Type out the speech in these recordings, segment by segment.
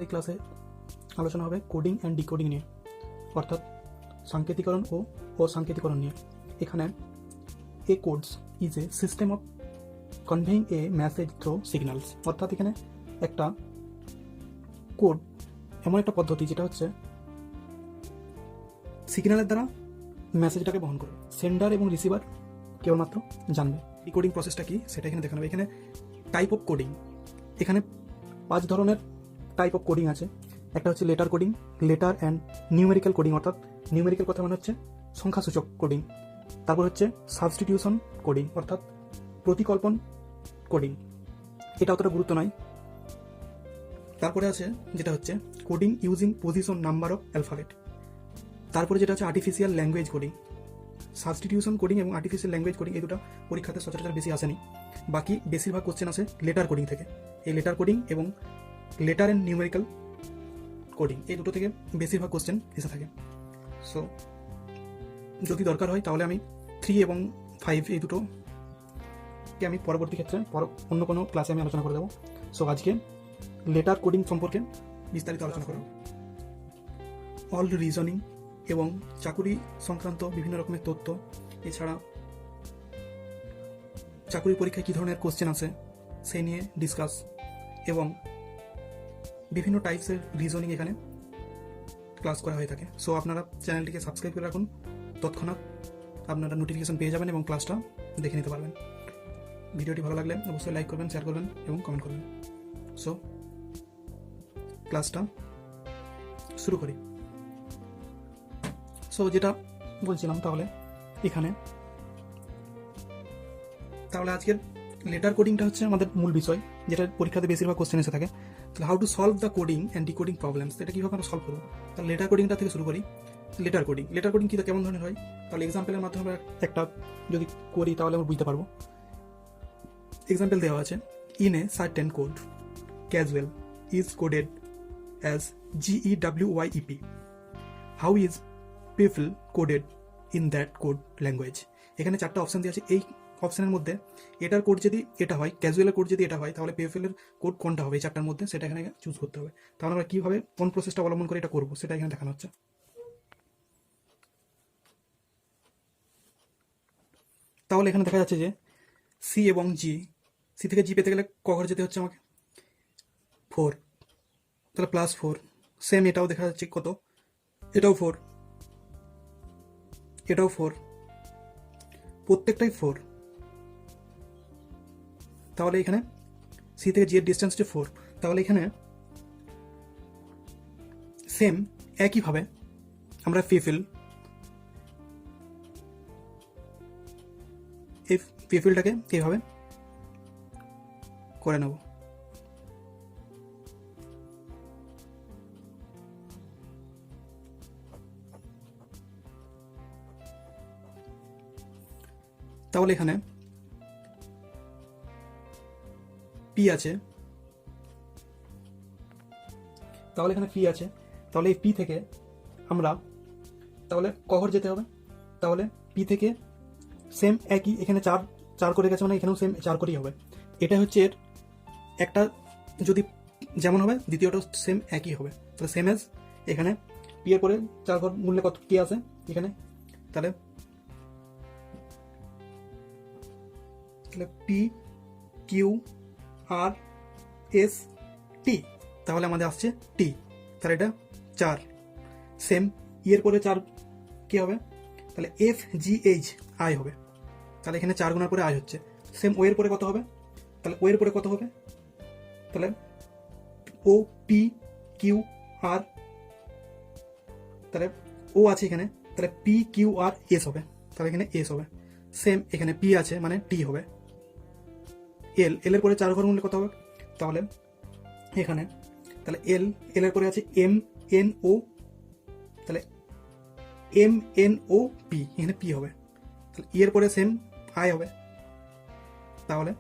এই ক্লাসে আলোচনা হবে কোডিং অ্যান্ড ডিকোডিং নিয়ে, অর্থাৎ সাংকেতিকরণ ও অসাংকেতিকরণ নিয়ে। এখানে a codes is a system of conveying a message through signals, অর্থাৎ এখানে একটা কোড এমন একটা পদ্ধতি যেটা হচ্ছে সিগন্যালের দ্বারা মেসেজটাকে বহন করবে। সেন্ডার এবং রিসিভার কেবলমাত্র জানবে। ডিকোডিং প্রসেসটা কি সেটা এখানে দেখানো হবে। এখানে টাইপ অফ কোডিং, এখানে 5 ধরনের টাইপ অফ কোডিং আছে। একটা হচ্ছে letter coding, letter and numerical coding, অর্থাৎ নিউমেরিক্যাল কথা মানে হচ্ছে সংখ্যাসূচক কোডিং। তারপর হচ্ছে সাবস্টিটিউশন কোডিং, অর্থাৎ প্রতিকল্পন কোডিং, এটা অতটা গুরুত্ব নয়। তারপরে আছে যেটা হচ্ছে coding using position number of alphabet. তারপরে যেটা হচ্ছে artificial language coding. Substitution coding এবং আর্টিফিশিয়াল ল্যাঙ্গুয়েজ কোডিং এই দুটো পরীক্ষাতে সচরাচর বেশি আসেনি, বাকি বেশিরভাগ কোশ্চেন আসে লেটার কোডিং থেকে। এই লেটার কোডিং এবং লেটার অ্যান্ড নিউমেরিক্যাল কোডিং এই দুটো থেকে বেশিরভাগ কোশ্চেন এসে থাকে। সো যদি দরকার হয় তাহলে আমি 3 এবং 5 এই দুটোকে আমি পরবর্তী ক্ষেত্রে অন্য কোনো ক্লাসে আমি আলোচনা করে দেবো। সো আজকে লেটার কোডিং সম্পর্কে বিস্তারিত আলোচনা করব। অল রিজনিং এবং চাকুরি সংক্রান্ত বিভিন্ন রকমের তথ্য, এছাড়া চাকুরি পরীক্ষায় কী ধরনের কোশ্চেন আসে সেই নিয়ে ডিসকাস, এবং বিভিন্ন টাইপসের রিজনিং এখানে ক্লাস করা হয়ে থাকে। সো আপনারা চ্যানেলটিকে সাবস্ক্রাইব করে রাখুন, তৎক্ষণাৎ আপনারা নোটিফিকেশন পেয়ে যাবেন এবং ক্লাসটা দেখে নিতে পারবেন। ভিডিওটি ভালো লাগলে অবশ্যই লাইক করবেন, শেয়ার করবেন এবং কমেন্ট করবেন। সো ক্লাসটা শুরু করি। সো যেটা বলছিলাম, তাহলে আজকের লেটার কোডিংটা হচ্ছে আমাদের মূল বিষয়, যেটা পরীক্ষাতে বেশিরভাগ কোশ্চেন এসে থাকে। তাহলে how to solve the coding and decoding problems, এটা কীভাবে আমরা সলভ করবো। তাহলে লেটার কোডিংটা থেকে শুরু করি। লেটার কোডিং কী কেমন ধরনের হয়, তাহলে এক্সাম্পলের মাধ্যমে আমরা একটা যদি করি তাহলে আমরা বুঝতে পারবো। এক্সাম্পল দেওয়া আছে, in a certain code casual is coded as GEWYEP, how is people coded in that code language. এখানে 4টা অপশান দেওয়া আছে। এই অপশানের মধ্যে এটার কোড যদি এটা হয়, ক্যাজুয়ালের কোড যদি এটা হয়, তাহলে পিএফএলের কোড কোনটা হবে এই 4টার মধ্যে, সেটা এখানে চুজ করতে হবে। তাহলে আমরা কীভাবে কোন প্রসেসটা অবলম্বন করে এটা করবো সেটা এখানে দেখানো হচ্ছে। তাহলে এখানে দেখা যাচ্ছে যে সি এবং জি, সি থেকে জি পেতে গেলে ক ঘর যেতে হচ্ছে আমাকে 4, তাহলে +4। সেম এটাও দেখা যাচ্ছে কত, এটাও 4, এটাও 4, প্রত্যেকটাই 4। তাহলে এখানে সি থেকে জি এর ডিস্টেন্স হচ্ছে 4। তাহলে এখানে সেম একইভাবে আমরা পিএফএলটাকে এইভাবে করে নেব। তাহলে এখানে পি আছে, তাহলে এই পি থেকে আমরা তাহলে কখন যেতে হবে, তাহলে পি থেকে সেম একই, এখানে 4 করে গেছে মানে এখানেও সেম 4 করেই হবে। এটা হচ্ছে এর একটা, যদি যেমন হবে দ্বিতীয়টা সেম একই হবে। তাহলে সেম এজ এখানে পি এর পরে 4 ঘর মূল্যে কত কি আছে এখানে, তাহলে P Q R S T, তাহলে আমাদের আসছে টি, তাহলে এটা 4। সেম এর পরে 4 কি হবে, তাহলে এফ জি এইচ আই হবে, তাহলে এখানে 4 গুণার পরে আই হচ্ছে। সেম ও এর পরে কত হবে, তাহলে ও এর পরে কত হবে, তাহলে ও পি কিউ আর, তাহলে ও আছে এখানে, তাহলে পি কিউ আর এস হবে, তাহলে এখানে এস হবে। সেম এখানে পি আছে মানে টি হবে। এল এর পরে 4 ঘর মূল্যে কত হবে, তাহলে এখানে তাহলে এল এর পরে আছে এম এন ও, তাহলে এম এন ও পি, এখানে পি হবে। তাহলে এর পরে সেম আই হবে, তাহলে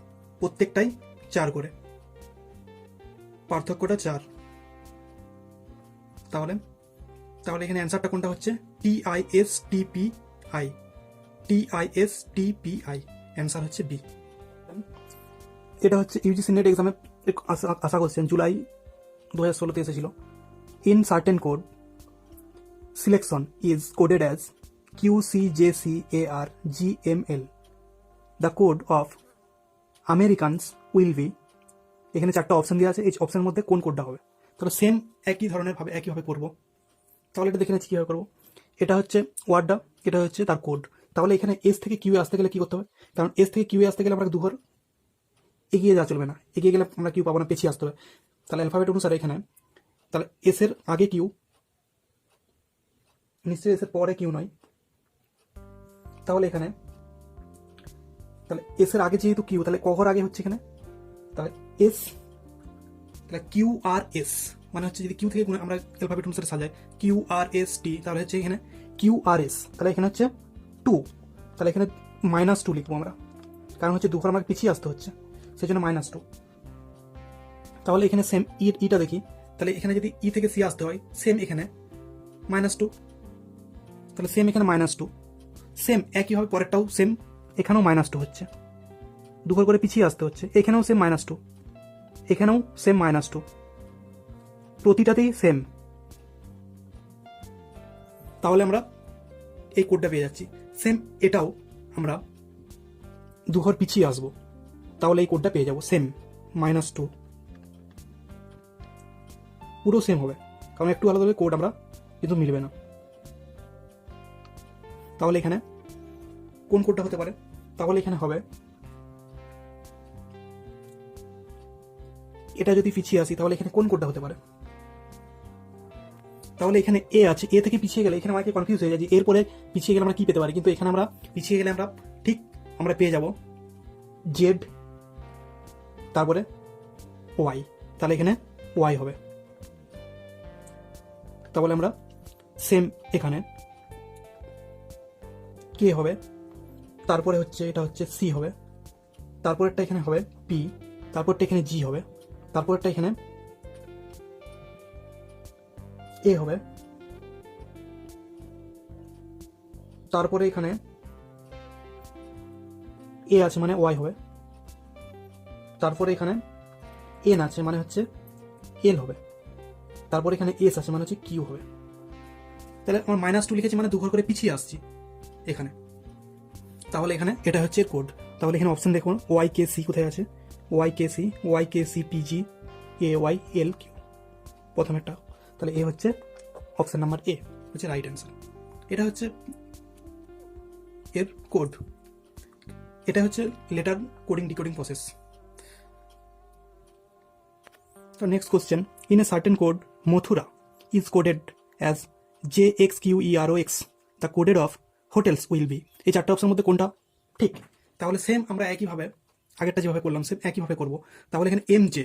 প্রত্যেকটাই 4 করে, পার্থক্যটা 4। তাহলে এখানে অ্যান্সারটা কোনটা হচ্ছে, TISTPI, অ্যান্সার হচ্ছে বি। এটা হচ্ছে ইউজিসি নেট এক্সামে আসা কোশ্চেন, জুলাই 2016-তে এসেছিল। In certain code selection is coded as QCJCARGML। The code of Americans will be, এখানে 4টা অপশন দেওয়া আছে, এই অপশনের মধ্যে কোন কোডটা হবে। তাহলে সেম একইভাবে করবো। তাহলে এটা দেখে নিচ্ছি কীভাবে করবো। এটা হচ্ছে ওয়ার্ডটা, এটা হচ্ছে তার কোড। তাহলে এখানে এস থেকে কিউ আসতে গেলে কী করতে হবে, কারণ এস থেকে কিউ আসতে গেলে আমরা দুঘর এগিয়ে যাওয়া চলবে না, এগিয়ে গেলে আমরা কিউ পাবো না, পেছিয়ে আসতে হবে। তাহলে অ্যালফাবেট অনুসারে এখানে তাহলে এস এর আগে কিউ, নিশ্চয়ই এস এর পরে কিউ নয়। তাহলে এখানে তাহলে এস এর আগে যেহেতু কিউ, তাহলে কঘর আগে হচ্ছে এখানে, তাহলে এস, তাহলে কিউ আর এস মানে হচ্ছে যদি কিউ থেকে আমরা অ্যালফাবেট অনুসারে সাজাই QRST, তাহলে হচ্ছে এখানে QRS, তাহলে এখানে হচ্ছে 2, তাহলে এখানে -2 লিখবো আমরা, কারণ হচ্ছে দুঘর আমাকে পিছিয়ে আসতে হচ্ছে, সেই জন্য -2। তাহলে এখানে সেম ইটা দেখি, তাহলে এখানে যদি ই থেকে সি আসতে হয় সেম এখানে -2, তাহলে সেম এখানে -2, সেম একইভাবে পরেরটাও সেম, এখানেও -2 হচ্ছে, দুঘর করে পিছিয়ে আসতে হচ্ছে, এখানেও সেম -2, এখানেও সেম -2, প্রতিটাতেই সেম। তাহলে আমরা এই কোডটা পেয়ে যাচ্ছি। সেম এটাও আমরা দুঘর পিছিয়ে আসবো, তাহলে এই কোডটা পেয়ে যাবো সেম -2, পুরো সেম হবে, কারণ একটু আলাদা হবে কোড আমরা কিন্তু মিলবে না। তাহলে এখানে কোন কোডটা হতে পারে, তাহলে এখানে হবে এটা যদি পিছিয়ে আসি তাহলে এখানে কোন কোডটা হতে পারে। তাহলে এখানে এ আছে, এ থেকে পিছিয়ে গেলে এখানে আমাকে কনফিউজ হয়ে যায় যে এরপরে পিছিয়ে গেলে আমরা কি পেতে পারি, কিন্তু এখানে আমরা পিছিয়ে গেলে আমরা ঠিক আমরা পেয়ে যাব জেড, তারপরে ওয়াই, তাহলে এখানে ওয়াই হবে। তাহলে আমরা সেম এখানে কে হবে, তারপরে হচ্ছে এটা হচ্ছে সি হবে, তারপরেরটা এখানে হবে পি, তারপরটা এখানে জি হবে, তারপরেরটা এখানে এ হবে, তারপরে এখানে এ আছে মানে ওয়াই হবে, তারপরে এখানে এন আছে মানে হচ্ছে এল হবে, তারপরে এখানে এস আছে মানে হচ্ছে কিউ হবে। তাহলে আমার -2 লিখেছি মানে দুঘর করে পিছিয়ে আসছি এখানে। তাহলে এখানে এটা হচ্ছে কোড। তাহলে এখানে অপশন দেখুন YKC কোথায় আছে, YKC PG AYL Q, প্রথমেরটা। তাহলে এ হচ্ছে অপশন নাম্বার এ হচ্ছে রাইট অ্যান্সার। এটা হচ্ছে এর কোড, এটা হচ্ছে লেটার কোডিং ডিকোডিং প্রসেস। তো next question, in a certain code Mathura is coded as JXQEROX, the coded of hotels will be. এই 4টা অপশনের মধ্যে কোনটা ঠিক? তাহলে সেম আমরা একইভাবে আগেরটা যেভাবে করলাম সেম একইভাবে করবো। তাহলে এখানে MJ,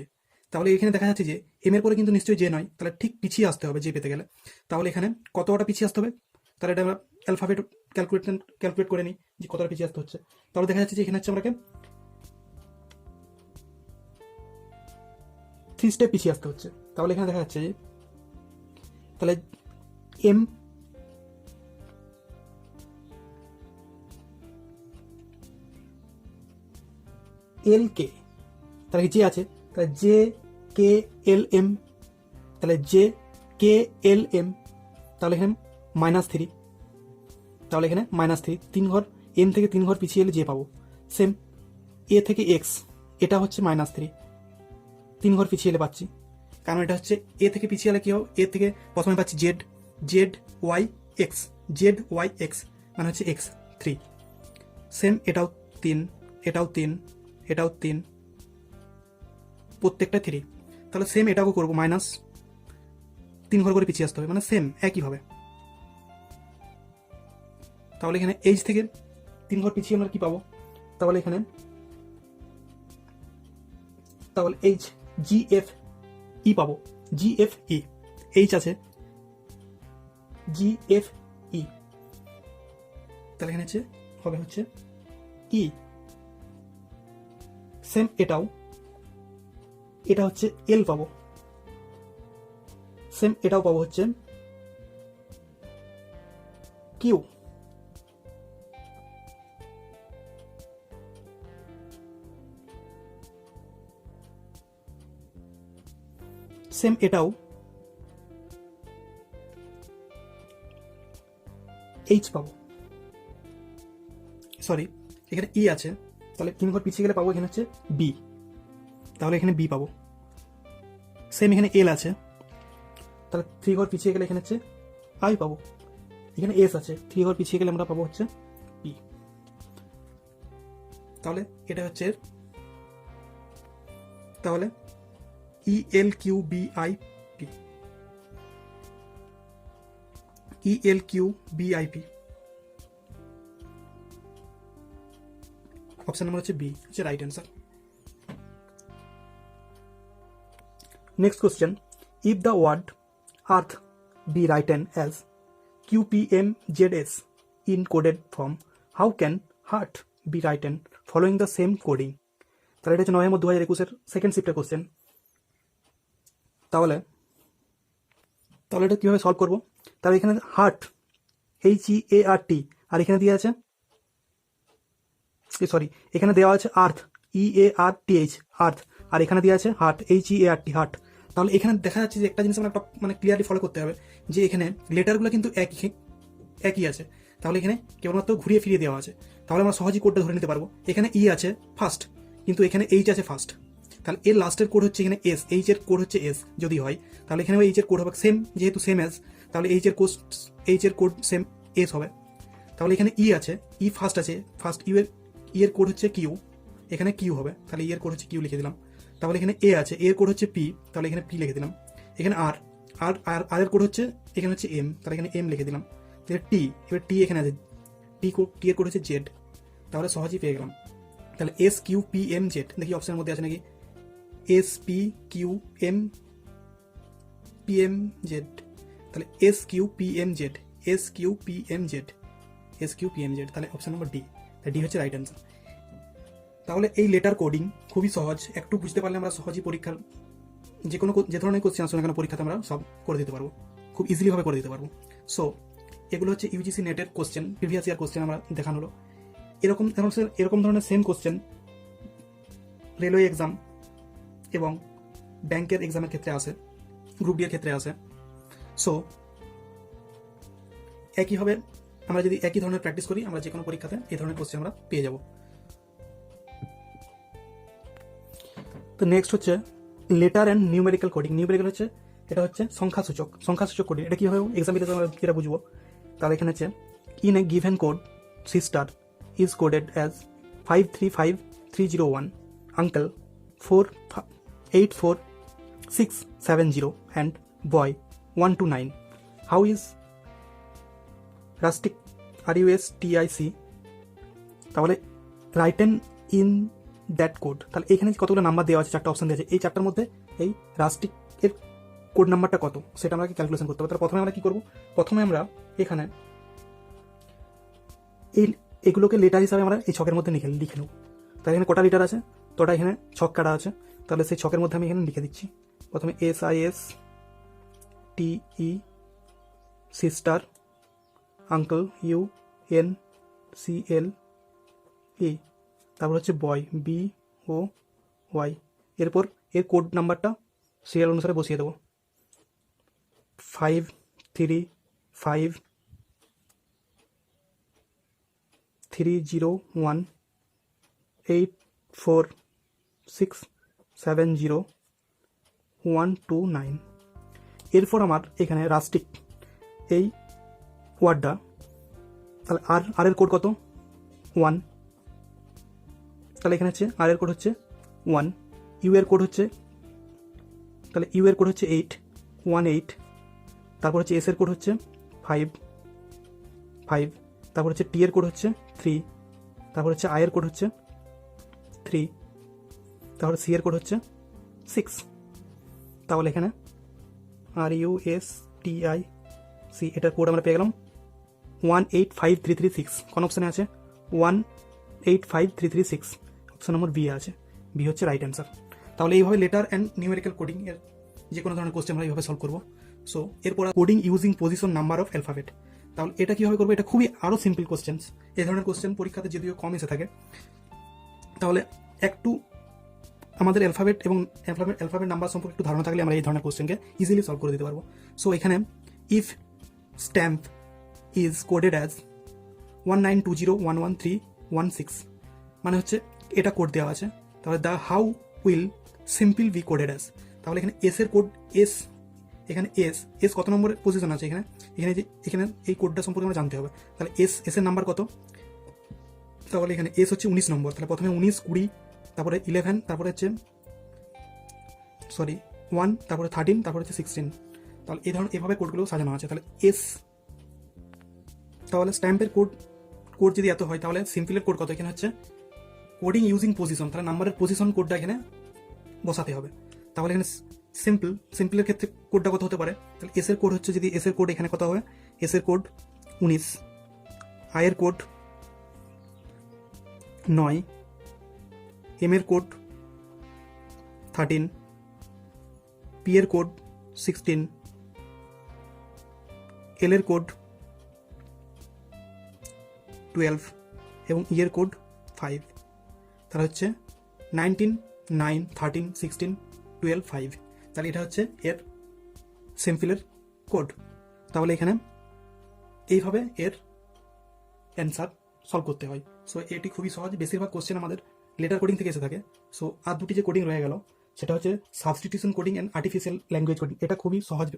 তাহলে এখানে দেখা যাচ্ছে যে এম এর পরে কিন্তু নিশ্চয়ই জে নয়, তাহলে ঠিক পিছিয়ে আসতে হবে জে পেতে গেলে। তাহলে এখানে কতটা পিছিয়ে আসতে হবে, তাহলে এটা আমরা অ্যালফাবেট ক্যালকুলেট করে নিই যে কতটা পিছিয়ে আসতে হচ্ছে। তাহলে দেখা যাচ্ছে যে এখানে হচ্ছে আমাকে 3 স্টেপ পিছিয়ে আসতে হচ্ছে। তাহলে এখানে দেখা যাচ্ছে যে তাহলে এম এল কে, তাহলে যে আছে তাহলে JKLM, তাহলে JKLM, তাহলে এখানে -3, তাহলে এখানে -3, 3 ঘর এম থেকে 3 ঘর পিছিয়ে এলে যে পাবো। সেম এ থেকে এক্স, এটা হচ্ছে -3, 3 ঘর পিছিয়ে এলে পাচ্ছি, কারণ এটা হচ্ছে এ থেকে পিছিয়ে এলে কি হবে, এ থেকে প্রথমে পাচ্ছি ZYX মানে হচ্ছে X3। সেম এটাও 3, এটাও 3, এটাও 3, প্রত্যেকটা 3। তাহলে সেম এটাও করবো, -3 ঘর করে পিছিয়ে আসতে হবে, মানে সেম একইভাবে। তাহলে এখানে এইচ থেকে 3 ঘর পিছিয়ে আমরা কি পাবো, তাহলে এখানে তাহলে এইচ GFE পাবো, GFE, এইচ আছে GFE, তাহলে এখানে হচ্ছে হবে হচ্ছে ই। সেম এটাও, এটা হচ্ছে এল পাবো, সেম এটাও পাবো হচ্ছে কিউ। সেম এটাও এইচ পাবো, সরি এখানে ই আছে, তাহলে 3 ঘর পিছিয়ে গেলে পাবো এখানে হচ্ছে বি, তাহলে এখানে বি পাবো। সেম এখানে এল আছে, তাহলে 3 ঘর পিছিয়ে গেলে এখানে হচ্ছে আই পাবো। এখানে এস আছে, 3 ঘর পিছিয়ে গেলে আমরা পাবো হচ্ছে পি। তাহলে এটা হচ্ছে তাহলে E L Q B I P, E L Q B I P. Option number হচ্ছে বি হচ্ছে right answer. Next question, if the word earth be written as QPMZS in coded form, how can heart be written following the same coding? তাহলে এটা হচ্ছে November 2021-এর second শিফটের question. তাহলে এটা কীভাবে solve করবো? তাহলে এখানে হার্ট HEART আর এখানে দিয়ে আছে সরি এখানে দেওয়া আছে আর্থ EARTH আর্থ, আর এখানে দেওয়া আছে হার্ট HEART হার্ট। তাহলে এখানে দেখা যাচ্ছে যে একটা জিনিস আমরা মানে ক্লিয়ারলি ফলো করতে হবে যে এখানে লেটারগুলো কিন্তু একই আছে, তাহলে এখানে কেবলমাত্র ঘুরিয়ে ফিরিয়ে দেওয়া আছে, তাহলে আমরা সহজেই কোডটা ধরে নিতে পারবো। এখানে ই আছে ফার্স্ট, কিন্তু এখানে এইচ আছে ফার্স্ট, তাহলে এর লাস্টের কোড হচ্ছে এখানে এস, এইচ এর কোড হচ্ছে এস যদি হয়, তাহলে এখানে এইচ এর কোড হবে সেম, যেহেতু সেম এস তাহলে এইচ এর কোড সেম এস হবে। তাহলে এখানে ই আছে, ই ফার্স্ট আছে, ফার্স্ট ই এর কোড হচ্ছে কিউ, এখানে কিউ হবে, তাহলে ই এর কোড হচ্ছে কিউ লিখে দিলাম। তাহলে এখানে এ আছে, এর কোড হচ্ছে পি, তাহলে এখানে পি লিখে দিলাম। এখানে আর আর আর এর কোড হচ্ছে এখানে হচ্ছে এম, তাহলে এখানে এম লিখে দিলাম। তাহলে টি, এবার টি এখানে আছে, টি এর কোড হচ্ছে জেড, তাহলে সহজেই পেয়ে গেলাম। তাহলে S Q P M Z, দেখি অপশনের মধ্যে আছে নাকি S P Q M P M Z, তাহলে S Q P M Z, S Q P M Z, S Q P M Z, তাহলে অপশন নম্বর ডি, ডি হচ্ছে right answer. তাহলে এই লেটার কোডিং খুবই সহজ, একটু বুঝতে পারলে আমরা সহজেই পরীক্ষার যে ধরনের কোশ্চেন আসলে কেন পরীক্ষাতে আমরা সব করে দিতে পারবো, খুব ইজিলি ভাবে করে দিতে পারবো। সো এগুলো হচ্ছে ইউজিসি নেটের কোশ্চেন, প্রিভিয়াস ইয়ার কোশ্চেন আমরা দেখানো হলো। এরকম ধরনের সেম কোশ্চেন রেলওয়ে এক্সাম এবং ব্যাংকের এক্সামের ক্ষেত্রে আসে, গ্রুপ ডি এর ক্ষেত্রে আসে। সো একইভাবে আমরা যদি একই ধরনের প্র্যাকটিস করি, আমরা যে কোনো পরীক্ষাতে এই ধরনের কোশ্চেন আমরা পেয়ে যাব। তো নেক্সট হচ্ছে letter and numerical coding. Numerical হচ্ছে এটা হচ্ছে সংখ্যাসূচক কোডিং। এটা কীভাবে এক্সাম দিতে আমরা যেটা বুঝবো, তাহলে এখানে হচ্ছে in a given code sister is coded as 535301, uncle 484670 and boy 129. How is rustic RUSTIC তাহলে রাইটেন ইন দ্যাট কোড। তাহলে এখানে কতগুলো নাম্বার দেওয়া আছে, 4টা অপশন দেওয়া আছে, এই 4টার মধ্যে এই রাস্টিক এর কোড নাম্বারটা কত সেটা আমরা ক্যালকুলেশন করতে হবে। তাহলে প্রথমে আমরা কি করব, প্রথমে আমরা এখানে এগুলোকে লেটার হিসাবে আমরা এই ছকের মধ্যে লিখে নেব। তাহলে এখানে কটা লিটার আছে, তোটা এখানে ছক কাটা আছে, তাহলে সেই ছকের মধ্যে আমি এখানে লিখে দিচ্ছি। প্রথমে SISTE সিস্টার, আঙ্কেল UNCLE, তারপর হচ্ছে বয় BOY, এরপর এর কোড নাম্বারটা সিরিয়াল অনুসারে বসিয়ে দেবো 53530184670129। এরপর আমার এখানে রাস্টিক এই ওয়ার্ডটা, তাহলে আর এর কোড কত 1, তাহলে এখানে হচ্ছে আর এর কোড হচ্ছে 1, ইউ এর কোড হচ্ছে, তাহলে ইউ এর কোড হচ্ছে 818, তারপর হচ্ছে এস এর কোড হচ্ছে 5, তারপর হচ্ছে টি এর কোড হচ্ছে 3, তারপর হচ্ছে আই এর কোড হচ্ছে 3, তারপর সি এর কোড হচ্ছে 6। তাহলে এখানে RUSTIC এটার কোড আমরা পেয়ে গেলাম 185336। কোন অপশানে আছে 185336, অপশন নম্বর বি আছে, বি হচ্ছে রাইট অ্যান্সার। তাহলে এইভাবে লেটার অ্যান্ড নিউমেরিক্যাল কোডিং এর যে কোনো ধরনের কোশ্চেন আমরা এইভাবে সলভ করবো। সো এরপর coding using position number of alphabet, তাহলে এটা কীভাবে করবো, এটা খুবই আরও সিম্পল কোশ্চেন। এই ধরনের কোশ্চেন পরীক্ষাতে যদিও কম এসে থাকে, তাহলে একটু আমাদের অ্যালফাবেট এবং অ্যালফাবেট নাম্বার সম্পর্কে একটু ধারণা থাকলে আমরা এই ধরনের কোশ্চেনকে ইজিলি সলভ করে দিতে পারবো। সো এখানে if stamp is coded as 1920113116, মানে হচ্ছে এটা কোড দেওয়া আছে, তাহলে the how will simple B coded as, তাহলে এখানে এস এর কোড এস, এখানে এস কত নম্বরের পজিশন আছে এখানে, এখানে এই কোডটা সম্পর্কে আমরা জানতে হবে। তাহলে এস এর নাম্বার কত, তাহলে এখানে এস হচ্ছে 19 নম্বর, তাহলে প্রথমে 19, 20, তারপরে 11, তারপরে হচ্ছে 1, তারপরে 13, তারপরে হচ্ছে 16, তাহলে এই ধরনের এভাবে কোডগুলো সাজানো আছে। তাহলে তাহলে স্ট্যাম্পের কোড যদি এত হয়, তাহলে সিম্পলের কোড কত, এখানে হচ্ছে কোডিং ইউজিং পজিশন, তাহলে নাম্বারের পজিশন কোডটা এখানে বসাতে হবে। তাহলে এখানে সিম্পলের ক্ষেত্রে কোডটা কত হতে পারে, তাহলে এস এর কোড হচ্ছে, যদি এস এর কোড এখানে কত হবে, এস এর কোড 19, আই এর কোড 9, এম এর কোড 13, পি এর কোড 16, এল এর কোড 12 এবং ই এর কোড 5, তাহলে হচ্ছে 19, 9, 13, 16, 12, 5, তাহলে এটা হচ্ছে এর সিম্পলের কোড। তাহলে এখানে এইভাবে এর অ্যান্সার সলভ করতে হয়। সো এটি খুবই সহজ, বেশিরভাগ কোশ্চেন আমাদের লেটার কোডিং থেকে এসে থাকে। সো আর দুটি যে কোডিং রয়ে গেল সেটা হচ্ছে substitution coding and artificial language coding, এটা খুবই সহজ